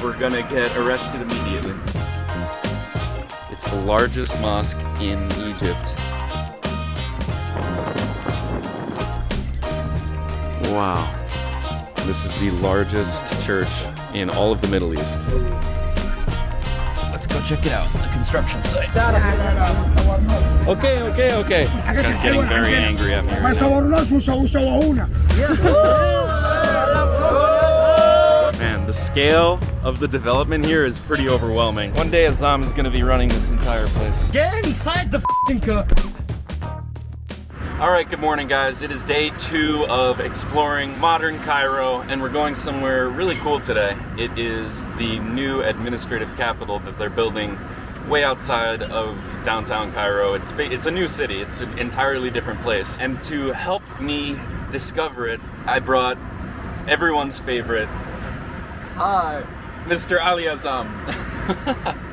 we're gonna get arrested immediately. It's the largest mosque in Egypt. Wow. This is the largest church in all of the Middle East. Let's go check it out, the construction site. Okay. This guy's getting very angry at me right now. Man, the scale of the development here is pretty overwhelming. One day Azam is gonna be running this entire place. Get inside the f***ing car! Alright, good morning guys. It is day 2 of exploring modern Cairo, and we're going somewhere really cool today. It is the new administrative capital that they're building way outside of downtown Cairo. It's a new city. It's an entirely different place. And to help me discover it, I brought everyone's favorite, Hi, Mr. Ali Azam.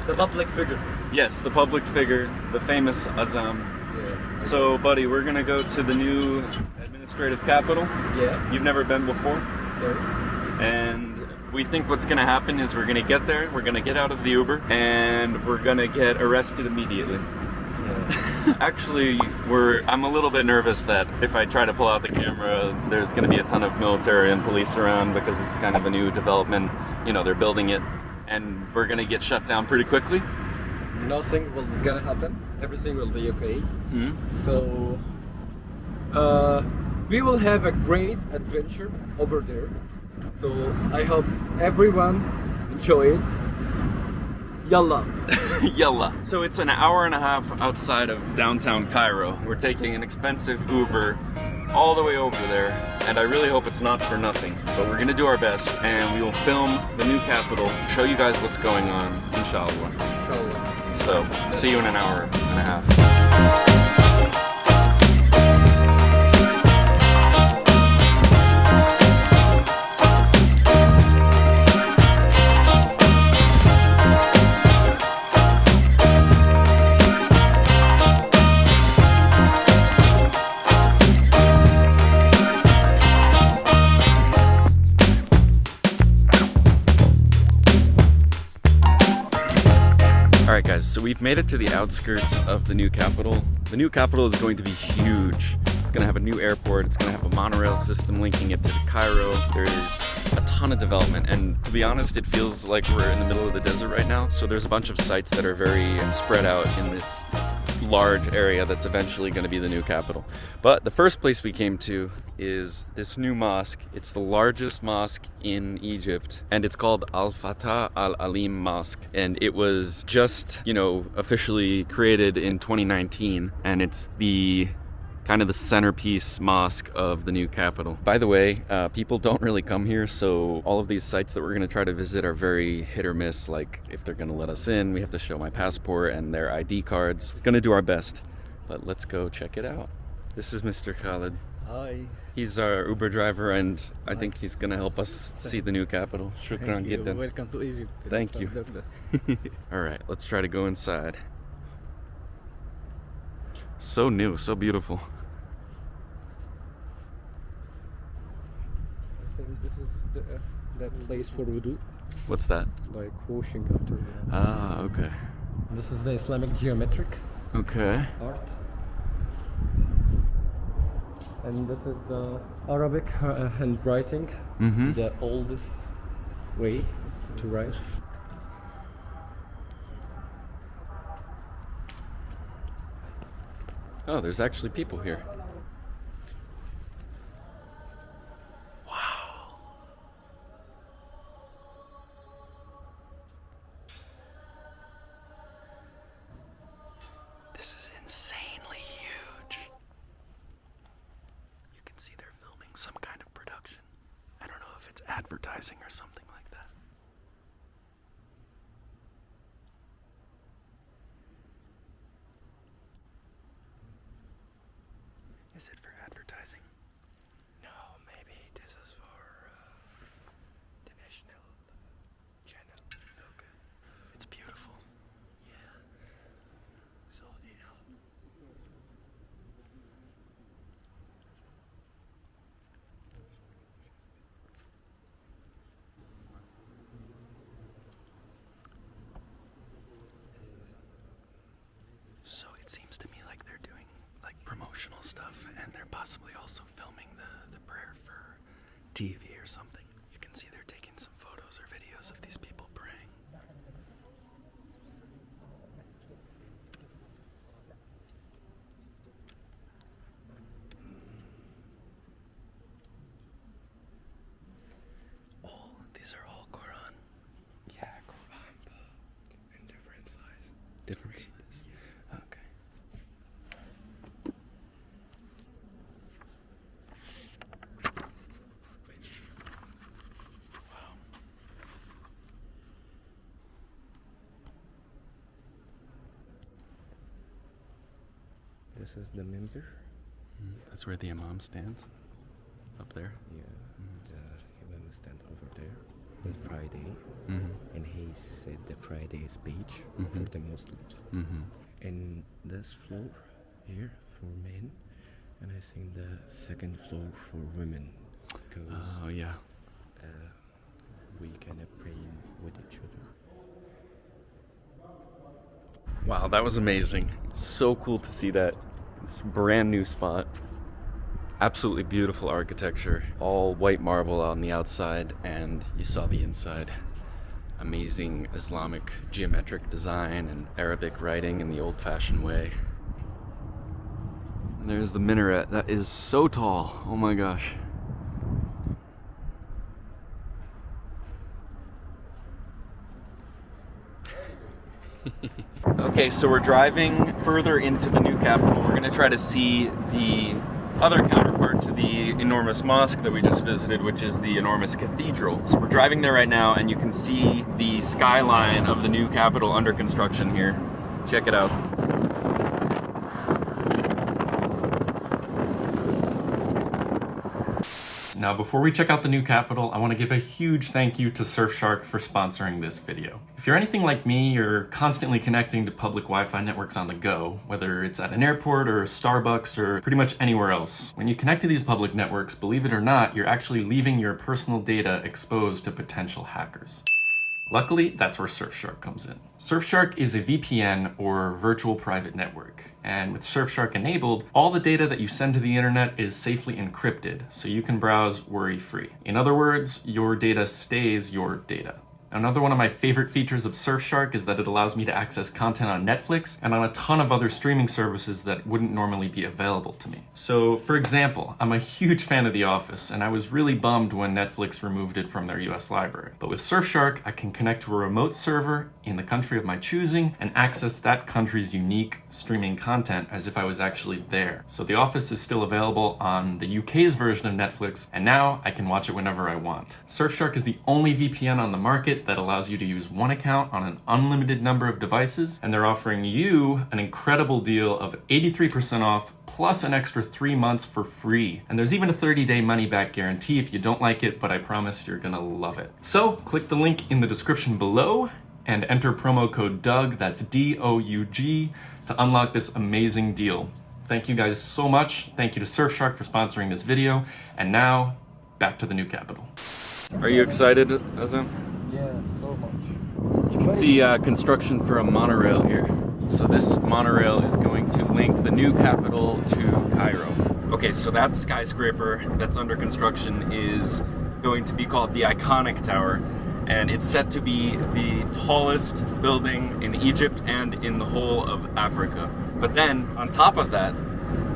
the public figure. Yes, the public figure, the famous Azam. Yeah. So, buddy, we're gonna go to the new administrative capital. Yeah. You've never been before? Yeah. And we think what's gonna happen is we're gonna get there, we're gonna get out of the Uber, and we're gonna get arrested immediately. Yeah. Actually, I'm a little bit nervous that if I try to pull out the camera, there's gonna be a ton of military and police around because it's kind of a new development. You know, they're building it, and we're gonna get shut down pretty quickly. Nothing will gonna happen. Everything will be okay. Mm-hmm. So, we will have a great adventure over there. So I hope everyone enjoy it. Yalla. Yalla. So it's an hour and a half outside of downtown Cairo. We're taking an expensive Uber all the way over there, and I really hope it's not for nothing. But we're gonna do our best, and we will film the new capital, show you guys what's going on, inshallah. Inshallah. So, see you in an hour and a half. Alright guys, so we've made it to the outskirts of the new capital. The new capital is going to be huge. It's going to have a new airport, it's going to have a monorail system linking it to Cairo. There is a ton of development, and to be honest, it feels like we're in the middle of the desert right now. So there's a bunch of sites that are very spread out in this large area that's eventually going to be the new capital. But the first place we came to is this new mosque. It's the largest mosque in Egypt, and it's called Al-Fatah Al-Alim Mosque, and it was just, officially created in 2019, and it's the kind of the centerpiece mosque of the new capital. By the way, people don't really come here, so all of these sites that we're going to try to visit are very hit or miss. Like, if they're going to let us in, we have to show my passport and their ID cards. We're going to do our best, but let's go check it out. This is Mr. Khalid. Hi. He's our Uber driver, and I think he's going to help us see the new capital. Shukran jiddan. Welcome to Egypt. Thank you. All right, let's try to go inside. So new, so beautiful. I think this is that place for wudu, What's that? like washing after. Ah, okay. This is the Islamic geometric Okay. art. And this is the Arabic handwriting, Mm-hmm. the oldest way to write. Oh, there's actually people here. Wow. This is insanely huge. You can see they're filming some kind of production. I don't know if it's advertising or something like that. Is it for advertising? No, maybe this is for the national channel. Okay. It's beautiful. Yeah. So, possibly also filming the prayer for TV or something. You can see they're taking some photos or videos of these people praying. Oh, these are all Quran. Yeah, Quran book in different size. Different size. Okay. This is the member. That's where the imam stands. Up there. Yeah, the Imam stand over there on Friday, Mm-hmm. and he said the Friday speech Mhm. for the Muslims. Mm-hmm. And this floor here for men, and I think the second floor for women, because Oh yeah. we kind of praying with each other. Wow, that was amazing. So cool to see that. It's a brand new spot. Absolutely beautiful architecture. All white marble on the outside, and you saw the inside. Amazing Islamic geometric design and Arabic writing in the old-fashioned way. And there's the minaret. That is so tall. Oh my gosh. Okay, so we're driving further into the new capital. We're gonna try to see the other counterpart to the enormous mosque that we just visited, which is the enormous cathedral. So we're driving there right now, and you can see the skyline of the new capital under construction here. Check it out. Now, before we check out the new capital, I want to give a huge thank you to Surfshark for sponsoring this video. If you're anything like me, you're constantly connecting to public Wi-Fi networks on the go, whether it's at an airport or a Starbucks or pretty much anywhere else. When you connect to these public networks, believe it or not, you're actually leaving your personal data exposed to potential hackers. Luckily, that's where Surfshark comes in. Surfshark is a VPN or virtual private network. And with Surfshark enabled, all the data that you send to the internet is safely encrypted, so you can browse worry-free. In other words, your data stays your data. Another one of my favorite features of Surfshark is that it allows me to access content on Netflix and on a ton of other streaming services that wouldn't normally be available to me. So, for example, I'm a huge fan of The Office, and I was really bummed when Netflix removed it from their US library. But with Surfshark, I can connect to a remote server in the country of my choosing and access that country's unique streaming content as if I was actually there. So The Office is still available on the UK's version of Netflix, and now I can watch it whenever I want. Surfshark is the only VPN on the market that allows you to use one account on an unlimited number of devices, and they're offering you an incredible deal of 83% off plus an extra 3 months for free. And there's even a 30-day money-back guarantee if you don't like it, but I promise you're gonna love it. So click the link in the description below and enter promo code DOUG, that's D-O-U-G, to unlock this amazing deal. Thank you guys so much. Thank you to Surfshark for sponsoring this video. And now, back to the new capital. Are you excited, Azam? Yeah, so much. You can see construction for a monorail here. So this monorail is going to link the new capital to Cairo. Okay, so that skyscraper that's under construction is going to be called the Iconic Tower, and it's set to be the tallest building in Egypt and in the whole of Africa. But then, on top of that,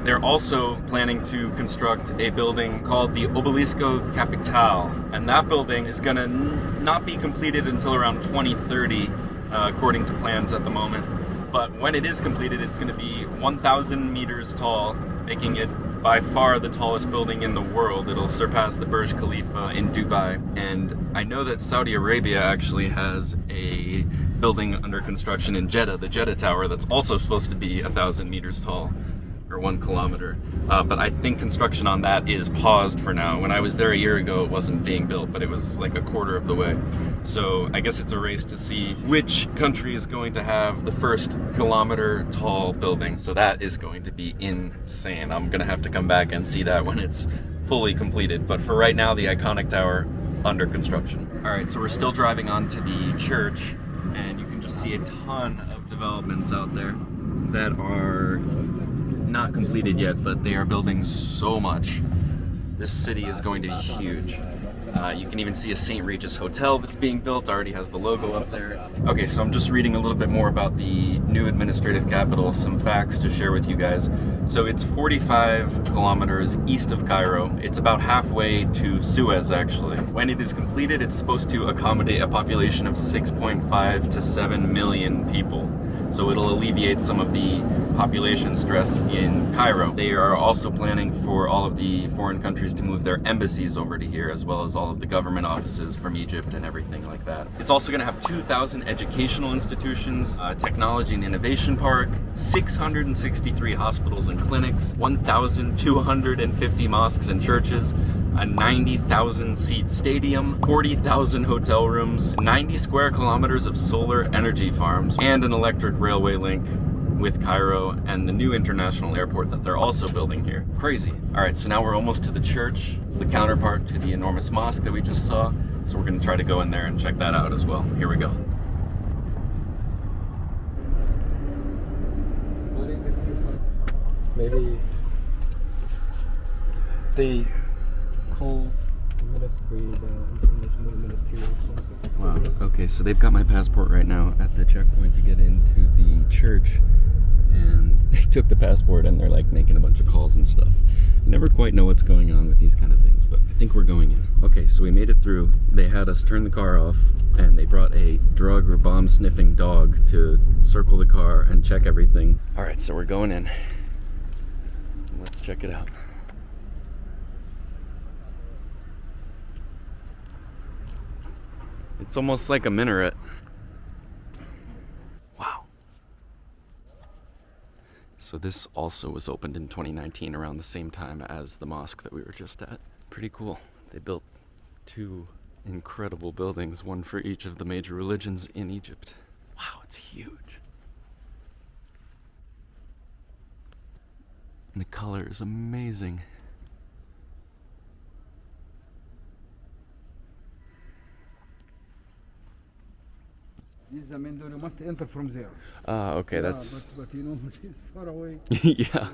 they're also planning to construct a building called the Obelisco Capital, and that building is gonna not be completed until around 2030, according to plans at the moment. But when it is completed, it's gonna be 1,000 meters tall, making it by far the tallest building in the world. It'll surpass the Burj Khalifa in Dubai. And I know that Saudi Arabia actually has a building under construction in Jeddah, the Jeddah Tower, that's also supposed to be 1,000 meters tall, or 1 kilometer. But I think construction on that is paused for now. When I was there a year ago, it wasn't being built, but it was like a quarter of the way. So I guess it's a race to see which country is going to have the first kilometer tall building. So that is going to be insane. I'm gonna have to come back and see that when it's fully completed. But for right now, the Iconic Tower under construction. All right, so we're still driving on to the church, and you can just see a ton of developments out there that are not completed yet, but they are building so much. This city is going to be huge. You can even see a St. Regis hotel that's being built, already has the logo up there. Okay, so I'm just reading a little bit more about the new administrative capital, some facts to share with you guys. So it's 45 kilometers east of Cairo. It's about halfway to Suez, actually. When it is completed, it's supposed to accommodate a population of 6.5 to 7 million people. So it'll alleviate some of the population stress in Cairo. They are also planning for all of the foreign countries to move their embassies over to here, as well as all of the government offices from Egypt and everything like that. It's also going to have 2,000 educational institutions, a technology and innovation park, 663 hospitals and clinics, 1,250 mosques and churches, a 90,000 seat stadium, 40,000 hotel rooms, 90 square kilometers of solar energy farms, and an electric railway link with Cairo and the new international airport that they're also building here. Crazy. All right, so now we're almost to the church. It's the counterpart to the enormous mosque that we just saw. So we're gonna try to go in there and check that out as well. Here we go. Maybe they call the ministry the international ministry or something. Wow, okay, so they've got my passport right now at the checkpoint to get into the church, and they took the passport and they're like making a bunch of calls and stuff. I never quite know what's going on with these kind of things, but I think we're going in. Okay, so we made it through. They had us turn the car off, and they brought a drug or bomb sniffing dog to circle the car and check everything. All right, so we're going in. Let's check it out. It's almost like a minaret. Wow. So this also was opened in 2019 around the same time as the mosque that we were just at. Pretty cool. They built 2 incredible buildings, one for each of the major religions in Egypt. Wow, it's huge. And the color is amazing. This is the main door. You must enter from there. Ah, okay, Yeah, that's... But you know, it's far away. yeah,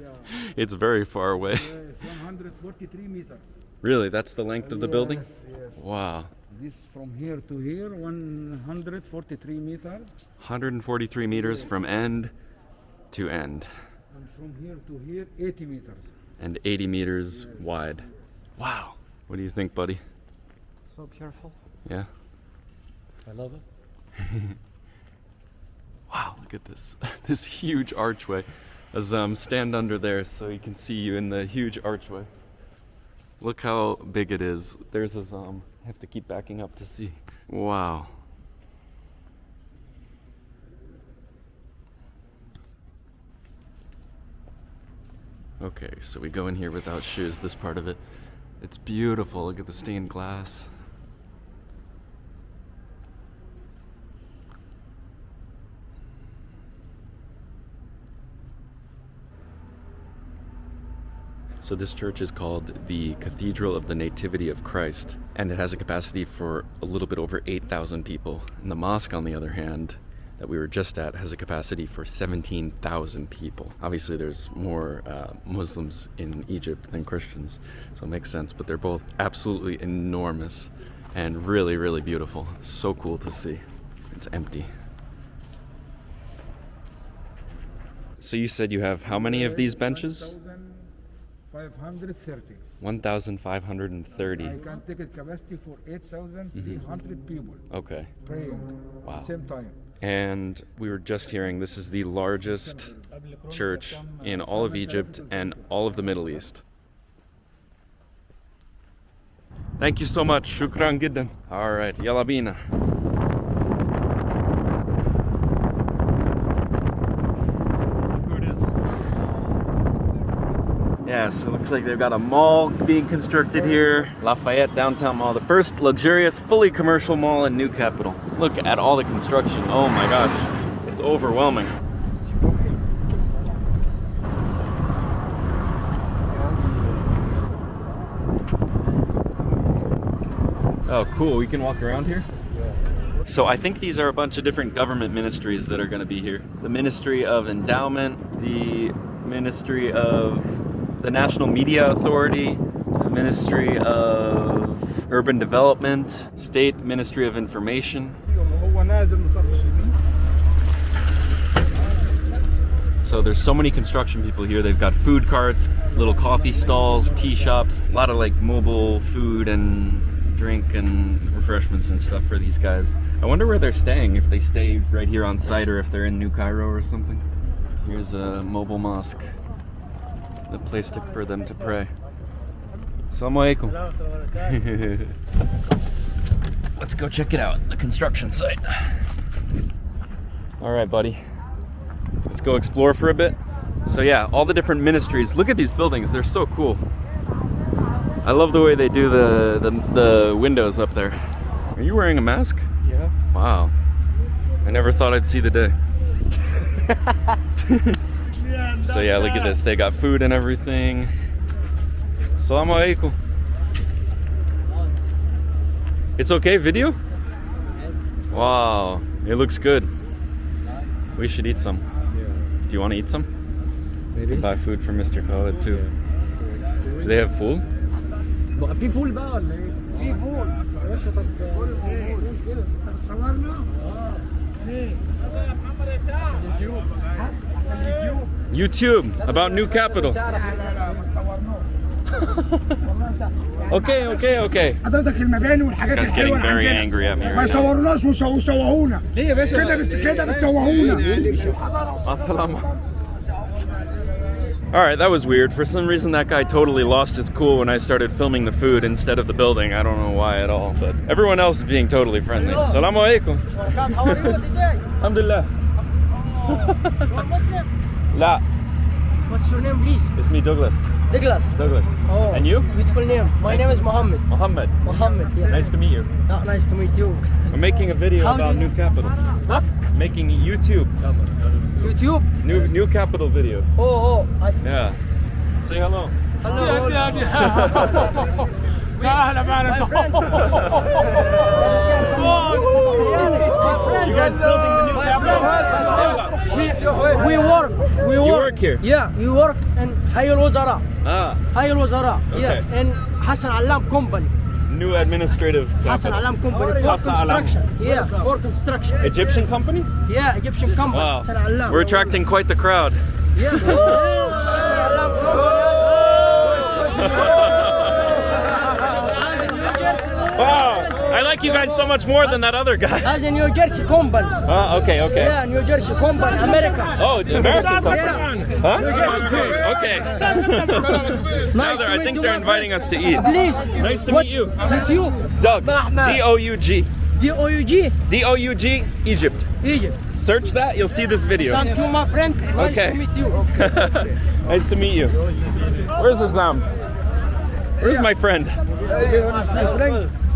it's very far away. It's 143 meters. Really, that's the length of the building? Yes. Wow. This from here to here, 143 meters. 143 meters from end to end. And from here to here, 80 meters. And 80 meters wide. Wow. What do you think, buddy? So beautiful. Yeah? I love it. Wow, look at this. This huge archway. As stand under there so you can see you in the huge archway. Look how big it is. There's a I have to keep backing up to see. Wow. Okay, so we go in here without shoes, this part of it. It's beautiful. Look at the stained glass. So this church is called the Cathedral of the Nativity of Christ, and it has a capacity for a little bit over 8,000 people. And the mosque, on the other hand, that we were just at, has a capacity for 17,000 people. Obviously, there's more Muslims in Egypt than Christians, so it makes sense, but they're both absolutely enormous and really, really beautiful. So cool to see. It's empty. So you said you have how many of these benches? 1,530. 1,530. I can take a capacity for 8,300 people Okay. praying Wow. at the same time. And we were just hearing this is the largest church in all of Egypt and all of the Middle East. Thank you so much. Shukran giddan. All right, yalla bina. Yeah, so it looks like they've got a mall being constructed here. Lafayette Downtown Mall, the first luxurious, fully commercial mall in New Capital. Look at all the construction. Oh my gosh, it's overwhelming. Oh, cool, we can walk around here? So I think these are a bunch of different government ministries that are going to be here. The Ministry of Endowment, the Ministry of the National Media Authority, Ministry of Urban Development, State Ministry of Information. So there's so many construction people here. They've got food carts, little coffee stalls, tea shops, a lot of like mobile food and drink and refreshments and stuff for these guys. I wonder where they're staying, if they stay right here on site or if they're in New Cairo or something. Here's a mobile mosque, the place for them to pray. Assalamu alaikum. Let's go check it out, the construction site. All right, buddy. Let's go explore for a bit. So yeah, all the different ministries. Look at these buildings, they're so cool. I love the way they do the windows up there. Are you wearing a mask? Yeah. Wow. I never thought I'd see the day. So yeah, look at this. They got food and everything. Assalamu alaikum. It's okay, video? Wow, it looks good. We should eat some. Do you want to eat some? Maybe. Buy food for Mr. Khalid too. Do they have food? في فول بقى ولا ايه؟ في فول يا باشا. طب فول كده. طب صورنا؟ فين؟ YouTube about new capital. Okay. حضرتك المباني والحاجات This guy's getting الحلوه very عندنا. angry at me ما right now. يصورونا ويشوهونا. ليه يا باشا؟ كده بتشوهونا. Assalamu. Alright, that was weird. For some reason that guy totally lost his cool when I started filming the food instead of the building. I don't know why at all, but everyone else is being totally friendly. Assalamu alaikum. How are you today? Alhamdulillah. You're Muslim? La, What's your name, please? it's me Douglas. Douglas. Douglas. Oh, And you? Beautiful name. My name is Mohammed. Muhammad. Mohammed. Yeah. Nice to meet you. Nice to meet you. I'm making a video How about do you- new capital. What? Making YouTube. YouTube. New capital video. Oh. Yeah. Say hello. Hello. You guys building the new capital? We work. You work here? Yeah, we work in Hayy al-Wazara. Ah, Hayy al-Wazara. Okay. Yeah, in Hassan Alam company. new administrative Hassan capital. Alam company for Hassan Alam. construction. Yeah, for construction. Egyptian company? Yeah, Egyptian company. Wow. Hassan Alam. We're attracting quite the crowd. Yeah. Hassan Alam company. Wow, I like you guys so much more than that other guy. As a New Jersey company. Okay. Yeah, New Jersey company, America. Oh, American company. Yeah. Huh? New Jersey. Okay. Nice to I meet think you, they're my inviting friend. us to eat. Please. Nice to What? meet you. Meet you. Doug. D-O-U-G. D-O-U-G. D-O-U-G, Egypt. Egypt. Search that, you'll see this video. Thank you, my friend. Nice Okay. to meet you. Nice to meet you. Where's Azam? Where's my friend?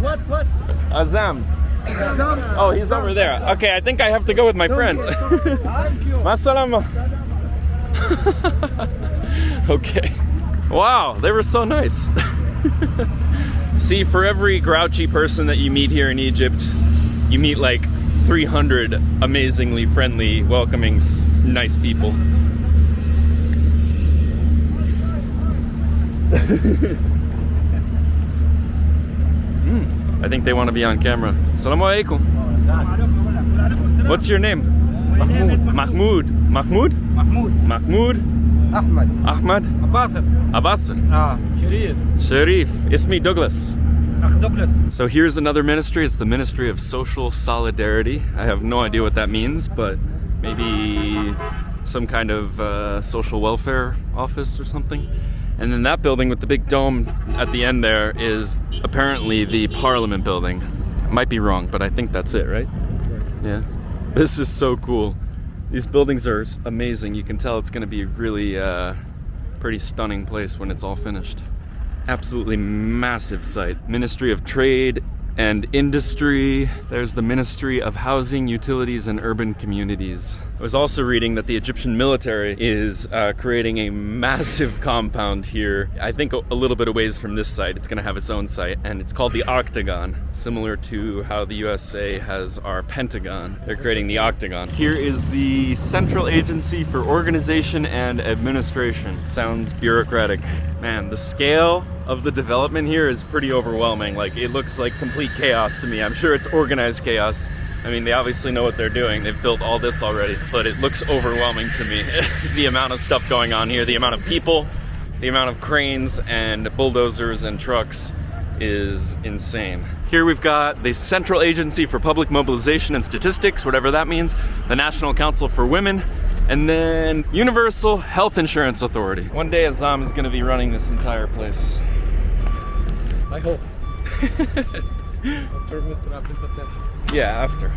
What? Azam. Oh, he's over there. Okay, I think I have to go with my friend. Masalama. Okay. Wow, they were so nice. See, for every grouchy person that you meet here in Egypt, you meet like 300 amazingly friendly, welcoming, nice people. I think they want to be on camera. Assalamu alaikum. What's your name? My name is Mahmoud. Mahmoud? Mahmoud? Ahmad? Abbasir. Sharif. Ismi Douglas. So here's another ministry. It's the Ministry of Social Solidarity. I have no idea what that means, but maybe some kind of social welfare office or something. And then that building with the big dome at the end there is apparently the Parliament building. I might be wrong, but I think that's it, right? Yeah. This is so cool. These buildings are amazing. You can tell it's going to be really pretty stunning place when it's all finished. Absolutely massive site. Ministry of Trade, and Industry. There's the Ministry of Housing, Utilities, and Urban Communities. I was also reading that the Egyptian military is creating a massive compound here. I think a little bit of ways from this site. It's gonna have its own site, and it's called the Octagon, similar to how the USA has our Pentagon. They're creating the Octagon. Here is the Central Agency for Organization and Administration. Sounds bureaucratic. Man, the scale of the development here is pretty overwhelming. Like, it looks like complete chaos to me. I'm sure it's organized chaos. I mean, they obviously know what they're doing. They've built all this already, but it looks overwhelming to me. The amount of stuff going on here, the amount of people, the amount of cranes and bulldozers and trucks is insane. Here we've got the Central Agency for Public Mobilization and Statistics, whatever that means, the National Council for Women, and then Universal Health Insurance Authority. One day Azam is gonna be running this entire place. I hope. After Mr. Abdel Fattah. Yeah, after.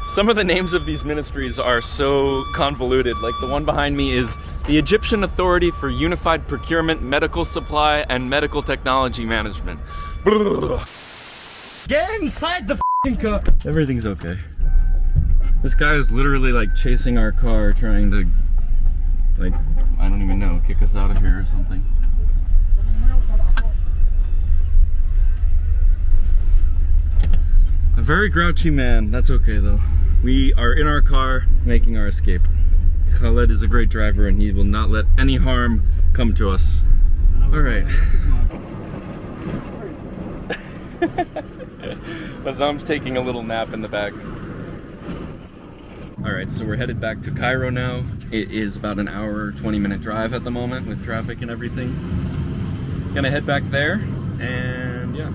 Some of the names of these ministries are so convoluted. Like, the one behind me is the Egyptian Authority for Unified Procurement, Medical Supply, and Medical Technology Management. Get inside the f***ing car. Everything's okay. This guy is literally like chasing our car, trying to, like, I don't even know, kick us out of here or something. A very grouchy man. That's okay though. We are in our car making our escape. Khaled is a great driver and he will not let any harm come to us. Alright. Azam's taking a little nap in the back. Alright, so we're headed back to Cairo now. It is about an hour, 20-minute drive at the moment with traffic and everything. Gonna head back there and yeah.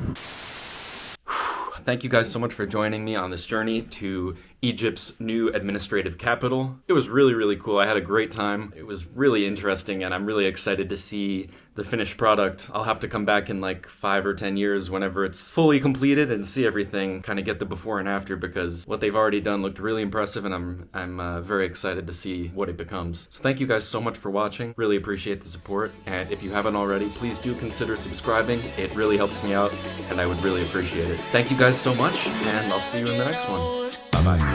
Thank you guys so much for joining me on this journey to Egypt's new administrative capital. It was really, really cool. I had a great time. It was really interesting and I'm really excited to see the finished product. I'll have to come back in like 5 or 10 years whenever it's fully completed and see everything, kind of get the before and after, because what they've already done looked really impressive and I'm very excited to see what it becomes. So thank you guys so much for watching. Really appreciate the support. And if you haven't already, please do consider subscribing. It really helps me out and I would really appreciate it. Thank you guys so much and I'll see you in the next one. Bye-bye.